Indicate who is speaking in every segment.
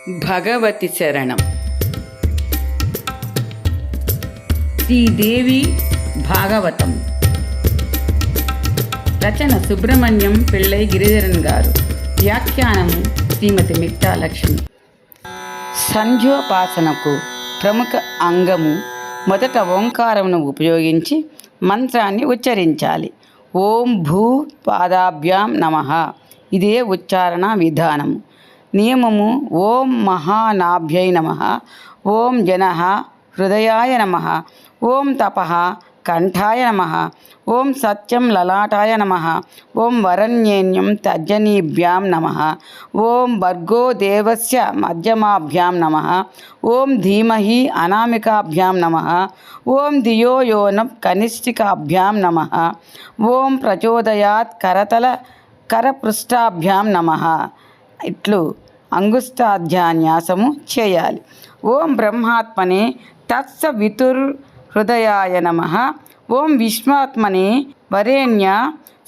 Speaker 1: భగవతి శరణం. శ్రీదేవి భాగవతం. రచన సుబ్రహ్మణ్యం పిళ్ళై గిరిధరన్ గారు. వ్యాఖ్యానము శ్రీమతి మిట్టా లక్ష్మి. సంధ్యోపాసనకు ప్రముఖ అంగము మొదట ఓంకారమును ఉపయోగించి మంత్రాన్ని ఉచ్చరించాలి. ఓం భూ పాదాభ్యాం నమః. ఇదే ఉచ్చారణ విధానము. నియమము: ఓం మహానాభ్యై నమః, ఓం జనః హృదయాయ నమః, ఓం తపః కంఠాయ నమః, ఓం సత్యం లలాటాయ నమః, ఓం వరణ్యేన్యం తర్జనీభ్యాం నమః, ఓం భర్గో దేవస్య మధ్యమాభ్యాం నమః, ఓం ధీమహి అనామికాభ్యాం నమః, ఓం ధియో యో న కనిష్ఠికాభ్యాం నమః, ఓం ప్రచోదయాత్ కరపృష్ఠాభ్యాం నమః. ఇట్లు అంగుష్టాధ్యాన్యాసము చేయాలి. ఓం బ్రహ్మాత్మనే తత్సవితుర్హృదయాయ నమః, ఓం విష్ణుఆత్మనే వరేణ్య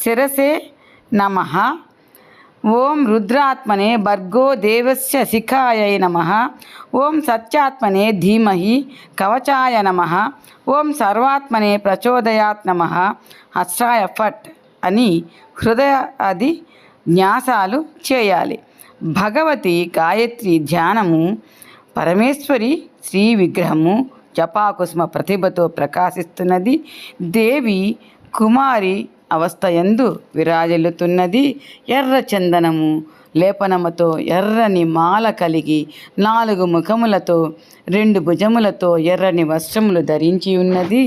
Speaker 1: శిరసే నమః, ఓం రుద్రాత్మనే భర్గో దేవస్య శిఖాయై నమః, ఓం సత్యాత్మనే ధీమహి కవచాయ నమః, ఓం సర్వాత్మనే ప్రచోదయాత్ నమః. హస్రాయ ఫట్ అని హృదయ ఆది న్యాసాలు చేయాలి. భగవతి గాయత్రి ధ్యానము. పరమేశ్వరి శ్రీ విగ్రహము జపాకుసుమ ప్రతిభతో ప్రకాశిస్తున్నది. దేవి కుమారి అవస్థయందు విరాజిల్లుతున్నది. ఎర్ర చందనము లేపనముతో ఎర్రని మాల కలిగి 4 ముఖములతో 2 భుజములతో ఎర్రని వస్త్రములు ధరించి ఉన్నది.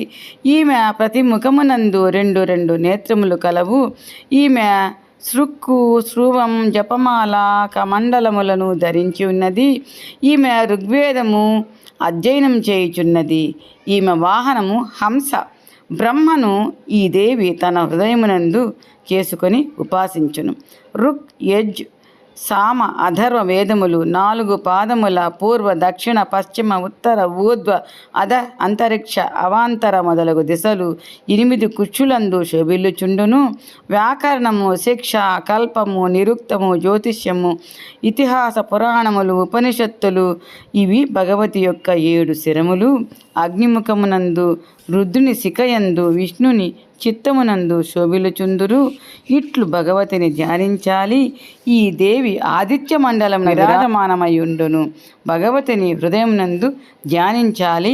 Speaker 1: ఈమె ప్రతి ముఖమునందు 2 నేత్రములు కలవు. ఈమె శృక్కు శృవం జపమాల కమండలములను ధరించి ఉన్నది. ఈమె ఋగ్వేదము అధ్యయనం చేయుచున్నది. ఈమె వాహనము హంస. బ్రహ్మను ఈ దేవి తన హృదయమునందు చేసుకొని ఉపాసించును. ఋక్ యజ్ సామ అధర్వ వేదములు 4 పాదముల పూర్వ దక్షిణ పశ్చిమ ఉత్తర ఊర్ధ్వ అధ అంతరిక్ష అవాంతర మొదలగు దిశలు 8 కుచ్చులందు శోభిల్లుచుండును. వ్యాకరణము, శిక్ష, కల్పము, నిరుక్తము, జ్యోతిష్యము, ఇతిహాస పురాణములు, ఉపనిషత్తులు ఇవి భగవతి యొక్క 7 శిరములు. అగ్నిముఖమునందు రుద్రుని శిఖయందు విష్ణుని చిత్తమునందు శోభిలుచుందురు. ఇట్లు భగవతిని ధ్యానించాలి. ఈ దేవి ఆదిత్య మండలం విరాజమానమయుండును. భగవతిని హృదయమునందు ధ్యానించాలి.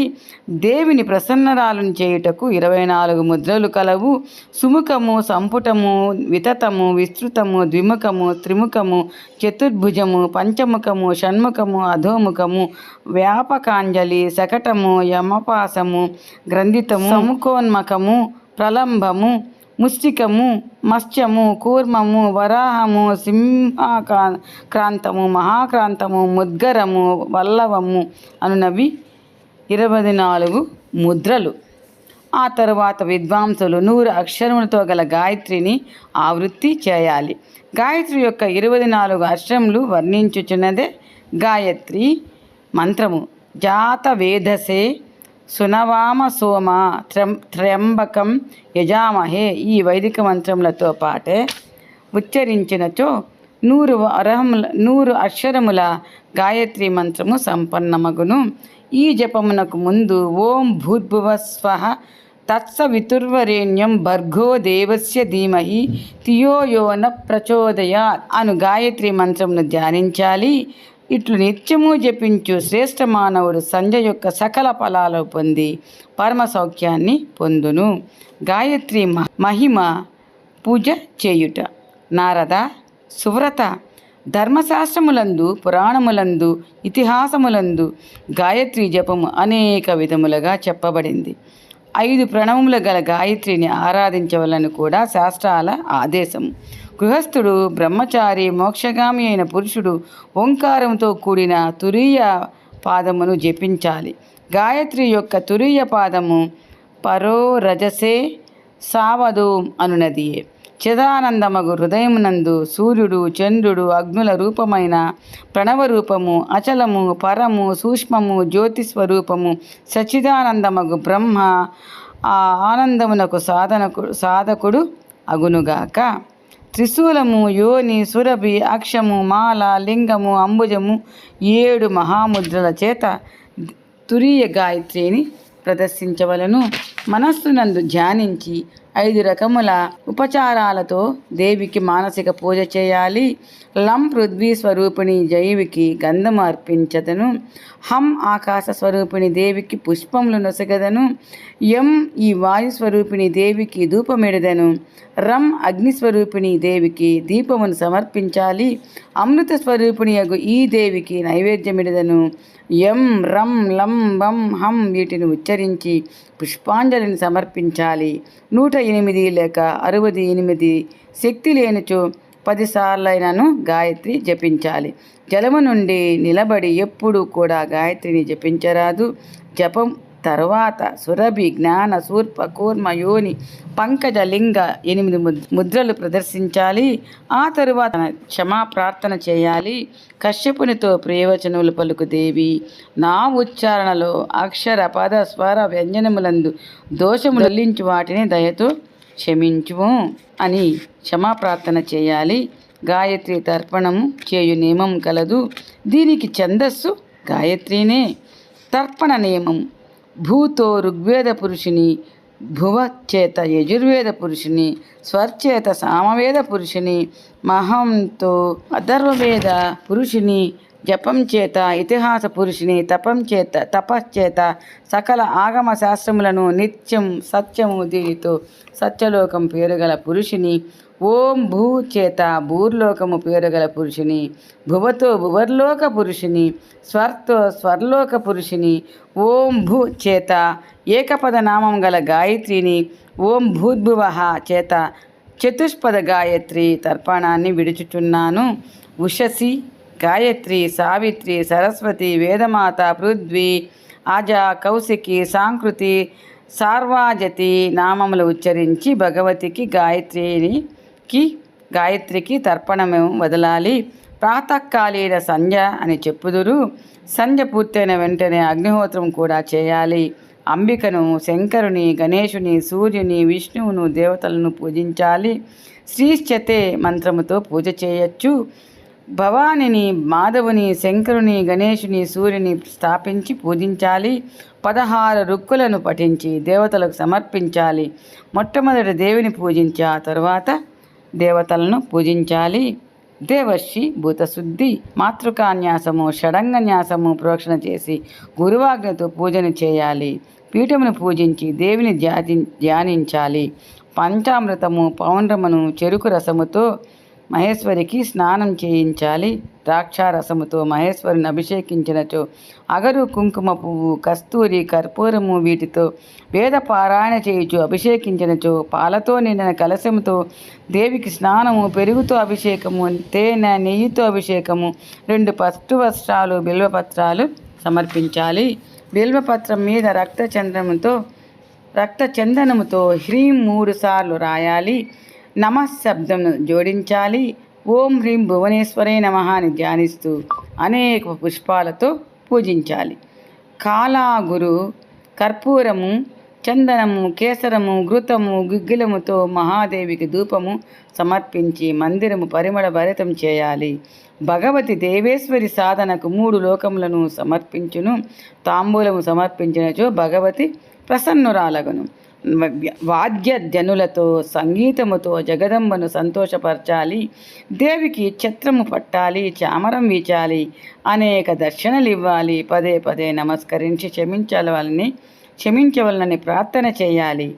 Speaker 1: దేవిని ప్రసన్నరాలను చేయుటకు 24 ముద్రలు కలవు. సుముఖము, సంపుటము, వితతము, విస్తృతము, ద్విముఖము, త్రిముఖము, చతుర్భుజము, పంచముఖము, షణ్ముఖము, అధోముఖము, వ్యాపకాంజలి, శకటము, యమపాసము, గ్రంథితము, సముఖోన్మఖము, ప్రలంబము, ముష్టికము, మత్స్యము, కూర్మము, వరాహము, సింహక్రాంతము, మహాక్రాంతము, ముద్గరము, వల్లవము అనునవి 24 ముద్రలు. ఆ తరువాత విద్వాంసులు 100 అక్షరములతో గల గాయత్రిని ఆవృత్తి చేయాలి. గాయత్రి యొక్క 24 అక్షరములు వర్ణించుచున్నదే గాయత్రి మంత్రము. జాత వేదసే సునవామ సోమ త్ర్యంబకం యజామహే. ఈ వైదిక మంత్రములతో పాటే ఉచ్చరించినచో 100 అక్షరముల గాయత్రి మంత్రము సంపన్నమగును. ఈ జపమునకు ముందు ఓం భూర్భువస్వః తత్సవితుర్వరేణ్యం భర్గో దేవస్య ధీమహి ధియో యో న ప్రచోదయాత్ అను గాయత్రి మంత్రమును ధ్యానించాలి. ఇట్లు నిత్యము జపించు శ్రేష్ఠ మానవుడు సంధ్య యొక్క సకల ఫలాలు పొంది పరమ సౌఖ్యాన్ని పొందును. గాయత్రి మహిమ పూజ చేయుట. నారద, సువ్రత, ధర్మశాస్త్రములందు, పురాణములందు, ఇతిహాసములందు గాయత్రి జపము అనేక విధములుగా చెప్పబడింది. 5 ప్రణవములు గల గాయత్రిని ఆరాధించవలని కూడా శాస్త్రాల ఆదేశము. గృహస్థుడు, బ్రహ్మచారి, మోక్షగామి అయిన పురుషుడు ఓంకారంతో కూడిన తురీయ పాదమును జపించాలి. గాయత్రి యొక్క తురీయ పాదము పరో రజసే సావధూం అనునదియే. చిదానందమగు హృదయమునందు సూర్యుడు, చంద్రుడు, అగ్నుల రూపమైన ప్రణవ రూపము, అచలము, పరము, సూక్ష్మము, జ్యోతిస్వరూపము, సచ్చిదానందమగు బ్రహ్మ ఆ ఆనందమునకు సాధకుడు అగునుగాక. త్రిశూలము, యోని, సురభి, అక్షము, మాల, లింగము, అంబుజము 7 మహాముద్రల చేత తురీయ గాయత్రిని ప్రదర్శించవలను. మనస్సునందు ధ్యానించి 5 రకముల ఉపచారాలతో దేవికి మానసిక పూజ చేయాలి. లం పృథ్వీ స్వరూపిణి జైవికి గంధము అర్పించదను. హం ఆకాశ స్వరూపిణి దేవికి పుష్పములు నొసగదను. యం ఈ వాయు స్వరూపిణి దేవికి ధూపమిడదను. రం అగ్నిస్వరూపిణి దేవికి దీపమును సమర్పించాలి. అమృత స్వరూపిణి యగు ఈ దేవికి నైవేద్యమిడదను. యం రం లం వం హం వీటిని ఉచ్చరించి పుష్పాంజలిని సమర్పించాలి. 108 లేక 68 శక్తి లేనిచో 10 సార్లైనను గాయత్రి జపించాలి. జలము నుండి నిలబడి ఎప్పుడు కూడా గాయత్రిని జపించరాదు. జపం తర్వాత సురభి, జ్ఞాన, శూర్ప, కూర్మ, యోని, పంకజ, లింగ 8 ముద్రలు ప్రదర్శించాలి. ఆ తరువాత క్షమా ప్రార్థన చేయాలి. కశ్యపునితో ప్రియవచనములు పలుకు దేవి, నా ఉచ్చారణలో అక్షర, పద, స్వర, వ్యంజనములందు దోషములు దొల్లించు వాటిని దయతో క్షమించుము అని క్షమాప్రార్థన చేయాలి. గాయత్రి తర్పణము చేయు నియమం కలదు. దీనికి ఛందస్సు గాయత్రినే. తర్పణ నియమం: భూతో ఋగ్వేద పురుషుని, భువ చేత యజుర్వేద పురుషుని, స్వర్చేత సామవేద పురుషుని, మహంతో అథర్వవేద పురుషుని, జపం చేత ఇతిహాస పురుషుని, తపశ్చేత సకల ఆగమ శాస్త్రములను నిత్యం సత్యము దీనితో సత్యలోకం పేరుగల పురుషుని, ఓం భూ చేత భూర్లోకము పేరుగల పురుషుని, భువతో భువర్లోక పురుషుని, స్వర్తో స్వర్లోక పురుషుని, ఓం భూ చేత ఏకపద నామం గల గాయత్రిని, ఓం భూద్భువః చేత చతుష్పద గాయత్రి తర్పణాన్ని విడుచుచున్నాను. ఉషసి, గాయత్రి, సావిత్రి, సరస్వతి, వేదమాత, పృథ్వీ, అజ, కౌశికి, సాంకృతి, సార్వాజతి నామములు ఉచ్చరించి భగవతికి గాయత్రికి తర్పణము వదలాలి. ప్రాతకాలీన సంధ్య అని చెప్పుదురు. సంధ్య పూర్తయిన వెంటనే అగ్నిహోత్రం కూడా చేయాలి. అంబికను, శంకరుని, గణేశుని, సూర్యుని, విష్ణువును, దేవతలను పూజించాలి. శ్రీశ్చతే మంత్రముతో పూజ చేయొచ్చు. భవానిని, మాధవుని, శంకరుని, గణేశుని, సూర్యుని స్థాపించి పూజించాలి. 16 రుక్కులను పఠించి దేవతలకు సమర్పించాలి. మొట్టమొదటి దేవిని పూజించి ఆ తరువాత దేవతలను పూజించాలి. దేవర్షి భూతశుద్ధి, మాతృకాన్యాసము, షడంగన్యాసము ప్రోక్షణ చేసి గురువాజ్ఞతో పూజను చేయాలి. పీఠమును పూజించి దేవిని ధ్యానించాలి. పంచామృతము, పౌండ్రమును, చెరుకు రసముతో మహేశ్వరికి స్నానం చేయించాలి. ద్రాక్షారసముతో మహేశ్వరిని అభిషేకించినచో, అగరు, కుంకుమ పువ్వు, కస్తూరి, కర్పూరము వీటితో వేద పారాయణ చేయుచు అభిషేకించినచో, పాలతో నిండిన కలశముతో దేవికి స్నానము, పెరుగుతో అభిషేకము, తేనె, నెయ్యితో అభిషేకము, 2 పట్టు వస్త్రాలు, బిల్వపత్రాలు సమర్పించాలి. బిల్వపత్రం మీద రక్తచందనముతో హ్రీం 3 సార్లు రాయాలి. నమఃశబ్దమును జోడించాలి. ఓం హ్రీం భువనేశ్వరే నమః అని ధ్యానిస్తూ అనేక పుష్పాలతో పూజించాలి. కాలాగురు, కర్పూరము, చందనము, కేసరము, ఘృతము, గుగ్గిలముతో మహాదేవికి ధూపము సమర్పించి మందిరము పరిమళ భరితం చేయాలి. భగవతి దేవేశ్వరి సాధనకు 3 లోకములను సమర్పించును. తాంబూలము సమర్పించినచో భగవతి ప్రసన్నురాలగును. వాద్యధ్వనులతో, సంగీతముతో జగదంబను సంతోషపరచాలి. దేవికి ఛత్రము పట్టాలి, చామరం వీచాలి, అనేక దర్శనలు ఇవ్వాలి. పదే పదే నమస్కరించి క్షమించవలనని ప్రార్థన చేయాలి.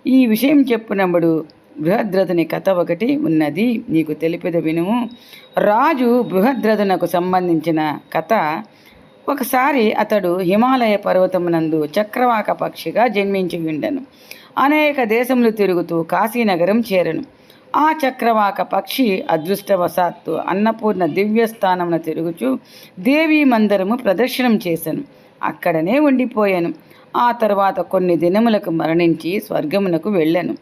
Speaker 1: ఈ విషయం చెప్పినప్పుడు బృహద్రథుని కథ ఒకటి ఉన్నది, నీకు తెలిపిద వినుము. రాజు బృహద్రథునకు సంబంధించిన కథ. ఒకసారి అతడు హిమాలయ పర్వతమునందు చక్రవాక పక్షిగా జన్మించి ఉండెను. అనేక దేశములు తిరుగుతూ కాశీనగరం చేరెను. ఆ చక్రవాక పక్షి అదృష్టవశాత్తు అన్నపూర్ణ దివ్యస్థానమున తిరుగుచూ దేవీ మందిరము ప్రదర్శనం చేశాను. అక్కడనే ఉండిపోయాను. ఆ తర్వాత కొన్ని దినములకు మరణించి స్వర్గమునకు వెళ్ళాను.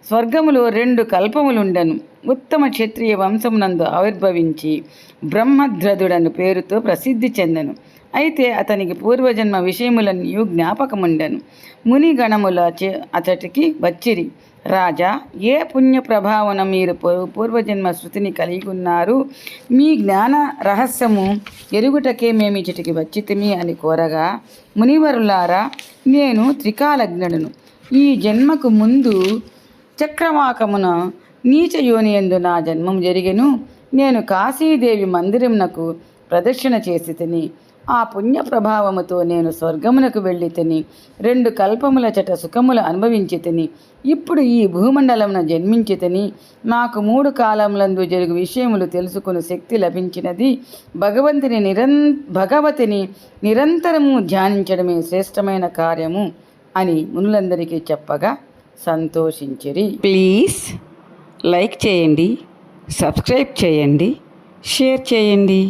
Speaker 1: స్వర్గములో 2 కల్పములుండెను. ఉత్తమ క్షత్రియ వంశమునందు ఆవిర్భవించి బ్రహ్మధ్రదుడను పేరుతో ప్రసిద్ధి చెందెను. అయితే అతనికి పూర్వజన్మ విషయములన్నీ జ్ఞాపకముండెను. మునిగణముల అతడికి వచ్చిరి. రాజా, ఏ పుణ్య ప్రభావన మీరు పూర్వజన్మ శృతిని కలిగి ఉన్నారు? మీ జ్ఞాన రహస్యము ఎరుగుటకే మేము ఇచ్చటికి వచ్చితిమి అని కోరగా, మునివరులారా, నేను త్రికాలజ్ఞుడను. ఈ జన్మకు ముందు చక్రవాకమున నీచ యోనియందు నా జన్మం జరిగెను. నేను కాశీదేవి మందిరమునకు ప్రదక్షిణ చేసి తిని ఆ పుణ్య ప్రభావముతో నేను స్వర్గమునకు వెళ్ళి తిని 2 కల్పముల చట సుఖములు అనుభవించి తిని ఇప్పుడు ఈ భూమండలమున జన్మించి తిని నాకు 3 కాలములందు జరుగు విషయములు తెలుసుకుని శక్తి లభించినది. భగవతిని నిరంతరము ధ్యానించడమే శ్రేష్టమైన కార్యము అని మునులందరికీ చెప్పగా సంతోషించిరి. ప్లీజ్ లైక్ చేయండి, సబ్స్క్రైబ్ చేయండి, షేర్ చేయండి.